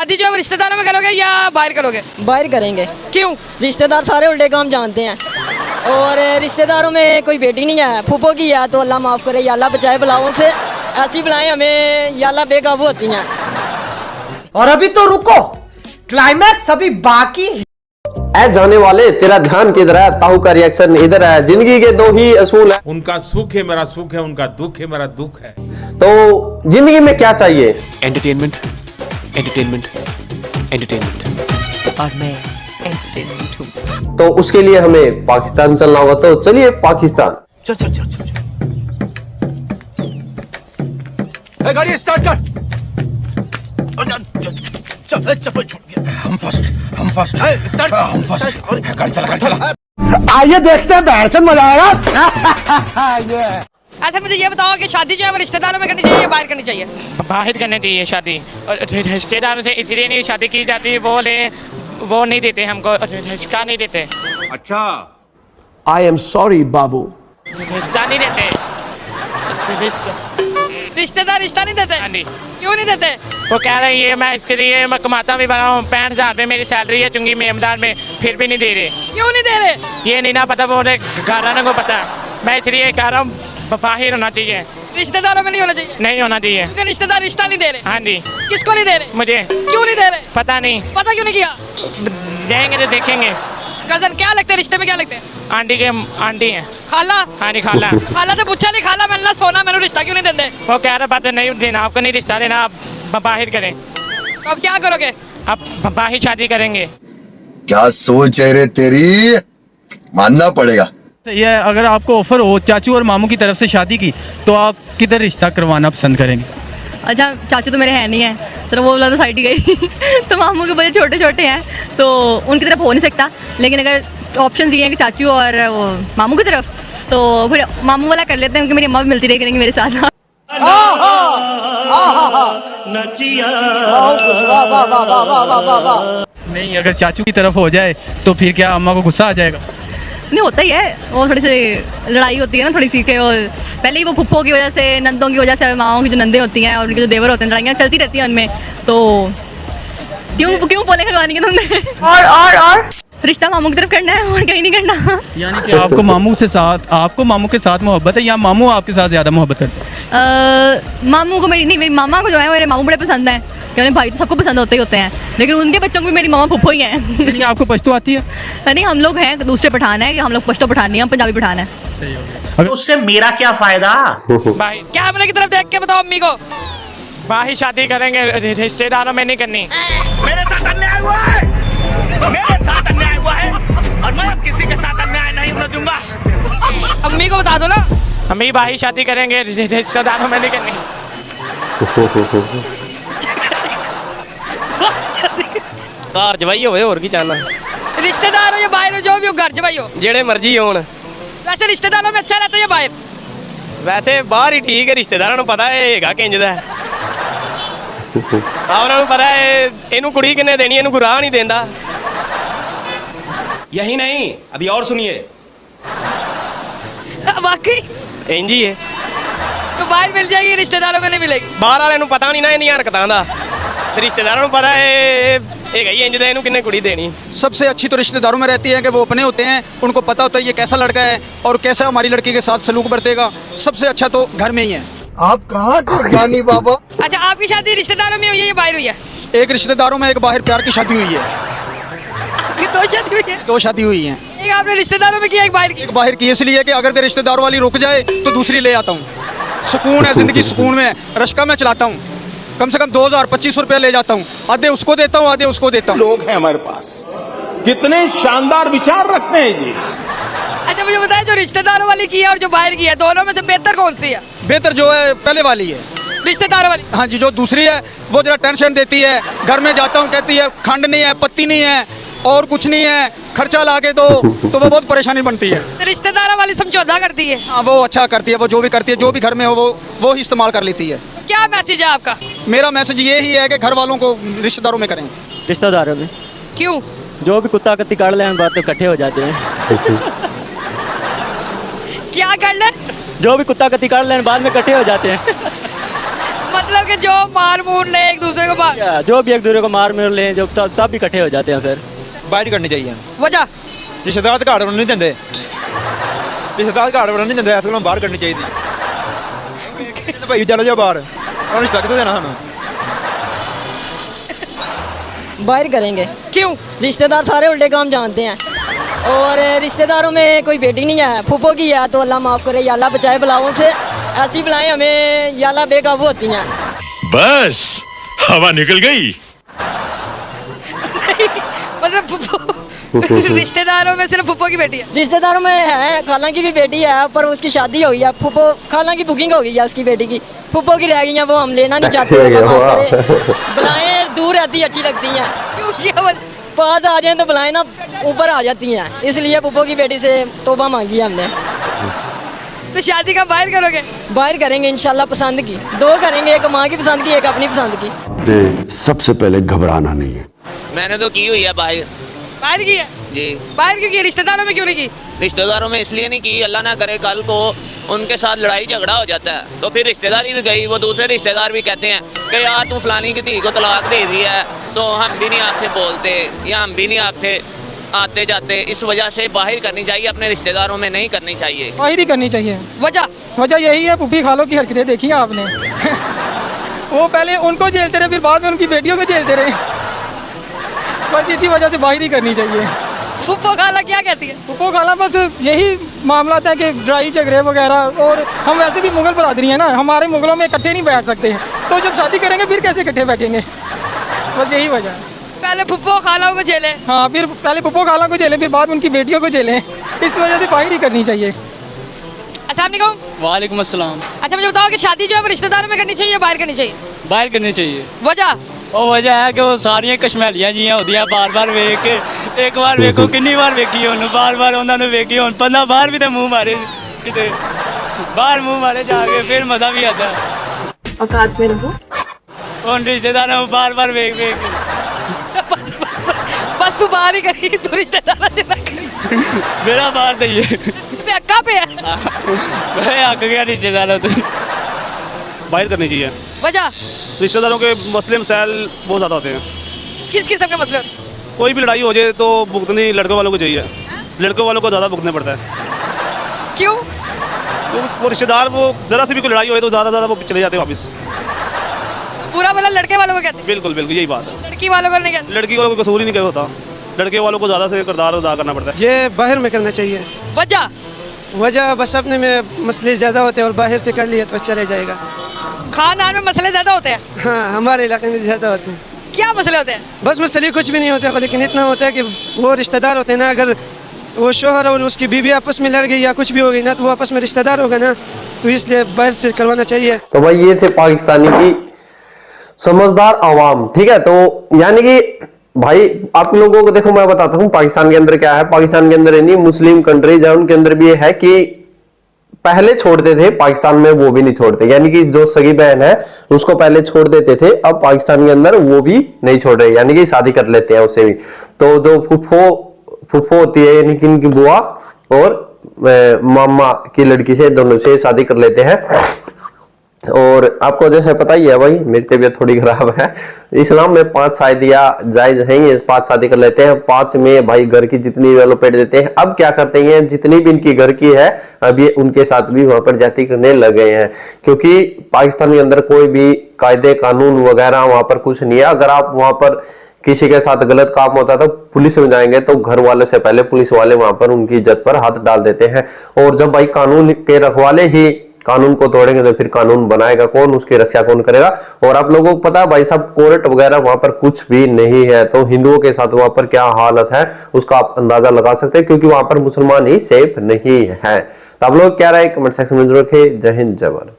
शादी जो है रिश्तेदारों में करोगे या बाहर करोगे? बाहर करेंगे। क्यों? रिश्तेदार सारे उल्टे काम जानते हैं और रिश्तेदारों में कोई बेटी नहीं है, फूफो की है तो अल्लाह माफ़ करे, या अल्लाह बचाए बलाओं से। ऐसी बलाएं हमें या अल्लाह बेकाबू होती हैं। और अभी तो रुको, क्लाइमैक्स अभी बाकी है। ऐ जाने वाले, तेरा ध्यान किधर है? ताऊ का रिएक्शन इधर है। जिंदगी के दो ही असूल है, उनका सुख है मेरा सुख है, उनका दुख है मेरा दुख है। तो जिंदगी में क्या चाहिए? Entertainment, entertainment, entertainment. और मैं एंटरटेनमेंट हूँ। तो उसके लिए हमें पाकिस्तान चलना होगा, तो चलिए पाकिस्तान। चल चल चल चल चल, गाड़ी स्टार्ट कर। चल चप्पल छूट गया। हम फर्स्ट स्टार्ट, हम फर्स्ट। गाड़ी चला, गाड़ी चला। आइए देखते हैं, बैठन मजा आएगा। ऐसा मुझे ये बताओ कि शादी जो है वो रिश्तेदारों में करनी चाहिए या बाहर करनी चाहिए? बाहर करनी चाहिए शादी। और रिश्तेदारों से इसलिए नहीं शादी की जाती, वो नहीं देते हमको, रिश्ता नहीं देते। अच्छा, आई एम सॉरी बाबू। रिश्ता नहीं देते, रिश्तेदार रिश्ता नहीं देते? हाँ जी। क्यों नहीं देते? वो कह रही है मैं इसके लिए मैं कमाता भी बना हूँ, 65,000 रुपये मेरी सैलरी है चुंगी मेमदार में, फिर भी नहीं दे रहे। क्यों नहीं दे रहे? ये नहीं ना पता, वो घराना को पता। मैं इसलिए कह रहा हूँ बाहर होना चाहिए, रिश्तेदारों में नहीं होना चाहिए। नहीं होना चाहिए क्योंकि रिश्तेदार रिश्ता नहीं दे रहे। हाँ जी। किसको नहीं दे रहे? मुझे क्यों नहीं दे रहे? पता नहीं। पता क्यों नहीं किया? देंगे तो देखेंगे। कजन क्या लगते हैं, रिश्ते में क्या लगते हैं? आंटी हैं। खाला? हाँ जी खाला। खाला से पूछा नहीं, खाला मैंने सोना मैंने रिश्ता क्यों नहीं देते? वो कह रहा बात नहीं देना, आपको नहीं रिश्ता देना, आप बाहर करें। तो अब क्या करोगे? अब बाहर शादी करेंगे। क्या सोच है रे तेरी, मानना पड़ेगा। ये अगर आपको ऑफर हो चाचू और मामू की तरफ से शादी की, तो आप किधर रिश्ता करवाना पसंद करेंगे? अच्छा, चाचू तो मेरे हैं नहीं है, तो वो वाला तो साइड ही गई। तो मामू के बच्चे छोटे छोटे हैं तो उनकी तरफ हो नहीं सकता, लेकिन अगर ऑप्शन ये हैं कि चाचू और वो मामू की तरफ, तो फिर मामू वाला कर लेते हैं, क्योंकि मेरी अम्मा भी मिलती रही करेंगी मेरे साथ। नहीं, अगर चाचू की तरफ हो जाए तो फिर क्या अम्मा को गुस्सा आ जाएगा? नहीं, होता ही है, वो थोड़ी सी लड़ाई होती है ना, थोड़ी सी के वो पहले ही वो फुप्पो की वजह से, नंदों की वजह से, माओं की जो नंदे होती हैं और उनके जो देवर होते हैं, लड़ाइयाँ चलती रहती हैं उनमें। तो क्यों बोले खलवानी है तुमने? और रिश्ता मामू की तरफ करना है और कहीं नहीं करना। यानी कि आपको मामू के साथ मोहब्बत है या मामू आपके साथ ज़्यादा मोहब्बत करते हैं? मामू को मेरी मामा को जो है मेरे मामू बड़े पसंद हैं, क्योंकि भाई तो सबको पसंद होते ही होते हैं, लेकिन उनके बच्चों को भी मेरी मामा फुप्पो ही हैं। लेकिन आपको पश्तो आती है? नहीं, हम लोग हैं दूसरे पठान है, कि हम लोग पश्तो पठान नहीं, हम पंजाबी पठान है। सही हो गया। तो उससे मेरा क्या फायदा? भाई कैमरे की तरफ देख के बताओ अम्मी को। बाहर शादी करेंगे, रिश्तेदारों में नहीं करनी। मेरे साथ अन्याय हुआ है, मेरे साथ अन्याय हुआ है, और मैं अब किसी के साथ अन्याय नहीं होने दूंगा। अम्मी को बता दो ना। हम ही बाहर शादी करेंगे, रिश्तेदारों में नहीं करनी। घर जवाई होवे और की चाहना, रिश्तेदार हो या बाहर हो, जो भी हो, घर जवाई हो, जेड़े मर्जी होन। वैसे रिश्तेदारों में अच्छा रहता है या बाहर? वैसे बाहर ही ठीक है, रिश्तेदारों को पता है हैगा किंज दा है। हाँ, उन्होंने पता है इनू कुड़ी किन्ने देनी, इनू गुराह नहीं देंदा। यही नहीं, अभी और सुनिए। वाकई इंज ही है, तो बाहर मिल जाएगी, रिश्तेदारों में नहीं मिलेगी। बाहर वाले पता नहीं ना इन हरकतां दा, रिश्तेदारों को पता है ही इंज दा, इनू किन्ने कुड़ी देनी। सबसे अच्छी तो रिश्तेदारों में रहती है कि वो अपने होते हैं, उनको पता होता है ये कैसा लड़का है और कैसा हमारी लड़की के साथ सलूक बरतेगा। सबसे अच्छा तो घर में ही है। आप कहाँ थे जानी बाबा? अच्छा, आपकी शादी रिश्तेदारों में हुई है या बाहर हुई है? एक रिश्तेदारों में, एक बाहर प्यार की शादी हुई है। आपकी दो शादी हुई है? 2 शादी हुई हैं। एक आपने रिश्तेदारों में किया, एक बाहर की? एक बाहर की इसलिए कि अगर रिश्तेदारों वाली रुक जाए तो दूसरी ले आता हूँ। सुकून है जिंदगी, सुकून में रश्का में चलाता हूँ। कम से कम 2000-2500 रुपया ले जाता हूँ, आधे उसको देता हूँ, आधे उसको देता हूँ। लोग हैं हमारे पास, कितने शानदार विचार रखते हैं जी। अच्छा, मुझे बताया जो रिश्तेदारों वाली की है और जो बाहर की है, दोनों में से बेहतर कौन सी है? बेहतर जो है पहले वाली है, रिश्तेदारों वाली। हाँ जी। जो दूसरी है वो जरा टेंशन देती है, घर में जाता हूँ कहती है खंड नहीं है, पत्ती नहीं है और कुछ नहीं है, खर्चा ला के दो, तो वो बहुत परेशानी बनती है। तो रिश्तेदारों वाली समझौता करती है? हाँ, वो अच्छा करती है, वो जो भी करती है, जो भी घर में हो वो ही इस्तेमाल कर लेती है। तो क्या मैसेज है आपका? मेरा मैसेज ये ही है कि घर वालों को रिश्तेदारों में करें। रिश्तेदारों में क्यों? जो भी कुत्ता कत्ती काट लें बात तो इकट्ठे हो जाते हैं। क्या कर ले? जो भी कुत्ता कत्ती काट लें बाद में इकट्ठे हो जाते हैं। मतलब मतलब कि जो मार मूर ले एक दूसरे को मार, जो भी एक दूसरे को मार मिल ले जब तब भी इकट्ठे हो जाते हैं फिर बाहर करनी चाहिए वजह रिश्तेदार तो घर नहीं देंगे रिश्तेदार घर नहीं देंगे ऐसे बाहर करनी चाहिए भाई चलो जाओ बाहर और रिश्ता कितने देना हमें बाहर करेंगे। क्यों? रिश्तेदार सारे उल्टे काम जानते हैं और रिश्तेदारों में कोई बेटी नहीं है, फूफो की है तो अल्लाह माफ़ करे, या अल्लाह बचाए बलाओं से। ऐसी बलाएं हमें या अल्लाह बेकाबू होती हैं। बस हवा निकल गई। मतलब फुप्पो रिश्तेदारों में सिर्फ फुप्पो की बेटी है? रिश्तेदारों में है, खाला की भी बेटी है पर उसकी शादी हो गई है। फुप्पो खाला की बुकिंग हो गई है उसकी बेटी की, फुप्पो की रह गई है, वो हम लेना नहीं चाहते। बुलाएं दूर रहती अच्छी लगती हैं, पास आ जाए तो बुलाएं ना ऊपर आ जाती हैं, इसलिए फुप्पो की बेटी से तौबा मांगी है हमने। तो शादी का बाहर करोगे? बाहर करेंगे इंशाल्लाह, पसंद की 2 करेंगे, एक माँ की पसंद की, एक अपनी पसंद की। सबसे पहले घबराना नहीं है। मैंने तो की हुई है बाहर। बाहर की है जी। बाहर क्यों की? रिश्तेदारों में क्यों नहीं की? रिश्तेदारों में इसलिए नहीं की, अल्लाह ना करे कल को उनके साथ लड़ाई झगड़ा हो जाता है तो फिर रिश्तेदारी भी गई, वो दूसरे रिश्तेदार भी कहते हैं कि यार तू फलानी की धी को तलाक दे दी है तो हम भी नहीं आपसे बोलते या हम भी नहीं आपसे आते जाते। इस वजह से बाहर करनी चाहिए, अपने रिश्तेदारों में नहीं करनी चाहिए। बाहर ही करनी चाहिए। वजह यही है, पुप्पी खालों की हरकतें देखी हैं आपने वो पहले उनको झेलते रहे, फिर बाद में उनकी बेटियों को झेलते रहे, बस इसी वजह से बाहर ही करनी चाहिए। फुप्पो खाला क्या कहती है? फुप्पो खाला बस यही मामला था कि लड़ाई झगड़े वगैरह, और हम वैसे भी मुगल बरादरी है ना, हमारे मुगलों में इकट्ठे नहीं बैठ सकते, तो जब शादी करेंगे फिर कैसे इकट्ठे बैठेंगे, बस यही वजह है। पहले फुप्पो खालाओं को झेले। हाँ, फिर पहले फुप्पो खाला को झेलें, फिर बाद में उनकी बेटियों को झेलें, इस वजह से बाहर ही करनी चाहिए। अस्सलाम वालेकुम। वालेकुम अस्सलाम। अच्छा मुझे बताओ कि शादी जो है वो रिश्तेदारों में करनी चाहिए या बाहर करनी चाहिए? बाहर करनी चाहिए। वजह? वो वजह है कि वो सारियां कश्मैलियां जियां होंदियां, बार-बार वेख के, एक बार वेखो कितनी बार वेखी उन्होंने, बार-बार उन्होंने वेखी हुन पन्ना बाहर भी तो मुंह मारे किते बाहर मुंह मारे जाके फिर मजा भी आता है। औकात में रहो। उन रिश्तेदारों को बार-बार वेख वेख बस तू बाहर ही करी तो रिश्तेदार मेरा बाहर नहीं है, तू अक्का पे है। मैं आग गया रिश्तेदारों तो बाहर करनी चाहिए। वजह? रिश्तेदारों के मसले मसाइल बहुत ज़्यादा होते हैं। किस किस्म का मतलब? कोई भी लड़ाई हो जाए तो भुगतनी लड़कों वालों को चाहिए, लड़कों वालों को ज़्यादा भुगतना पड़ता है। क्यों? तो वो रिश्तेदार वो ज़रा सी भी कोई लड़ाई हो तो ज़्यादा वो चले जाते हैं वापस। पूरा वाला लड़के वालों को कहते हैं? बिल्कुल बिल्कुल यही बात है। लड़की वालों को नहीं कहते? लड़की वालों को कसूर ही नहीं होता, लड़के वालों को ज़्यादा से किरदार अदा करना पड़ता है। ये बाहर में करना चाहिए। वजह? वजह बस अपने में मसले ज़्यादा होते हैं और बाहर से कर लिए तो चले जाएगा। खानदान में मसले ज़्यादा होते हैं? हाँ, हमारे इलाके में ज़्यादा होते हैं। क्या मसले होते हैं? बस मसले कुछ भी नहीं होते, लेकिन इतना होता है कि वो रिश्तेदार होते हैं ना, अगर वो शोहर और उसकी बीवी आपस में लड़ गई या कुछ भी हो गई ना, तो वो आपस में रिश्तेदार होगा ना, तो इसलिए बाहर से करवाना चाहिए। तो भाई ये थे पाकिस्तानी की समझदार आवाम, ठीक है। तो यानी कि भाई आप लोगों को देखो मैं बताता हूँ पाकिस्तान के अंदर क्या है। पाकिस्तान के अंदर नहीं, मुस्लिम कंट्रीज है उनके अंदर भी ये है कि पहले छोड़ते थे, पाकिस्तान में वो भी नहीं छोड़ते, यानी कि जो सगी बहन है उसको पहले छोड़ देते थे, अब पाकिस्तान के अंदर वो भी नहीं छोड़ रहे, यानी कि शादी कर लेते हैं उससे भी। तो जो फुफो होती है यानी कि इनकी बुआ और मामा की लड़की से, दोनों से शादी कर लेते हैं। और आपको जैसे पता ही है भाई मेरी तबीयत थोड़ी खराब है, इस्लाम में 5 शादियां जायज हैं, ये 5 शादी कर लेते हैं, 5 में भाई घर की जितनी डेवलपमेंट देते हैं। अब क्या करते हैं, जितनी भी इनकी घर की है अब ये उनके साथ भी वहां पर जाति करने लग गए हैं, क्योंकि पाकिस्तान के अंदर कोई भी कायदे कानून वगैरह वहां पर कुछ नहीं है। अगर आप वहां पर किसी के साथ गलत काम होता है तो पुलिस में जाएंगे तो घर वाले से पहले पुलिस वाले वहां पर उनकी इज्जत पर हाथ डाल देते हैं। और जब भाई कानून के रखवाले ही कानून को तोड़ेंगे तो फिर कानून बनाएगा कौन, उसकी रक्षा कौन करेगा। और आप लोगों को पता है भाई साहब कोर्ट वगैरह वहां पर कुछ भी नहीं है, तो हिंदुओं के साथ वहां पर क्या हालत है उसका आप अंदाजा लगा सकते हैं, क्योंकि वहां पर मुसलमान ही सेफ नहीं है। तो आप लोग क्या राय कमेंट सेक्शन में जरूर रखें। जय हिंद जय भारत।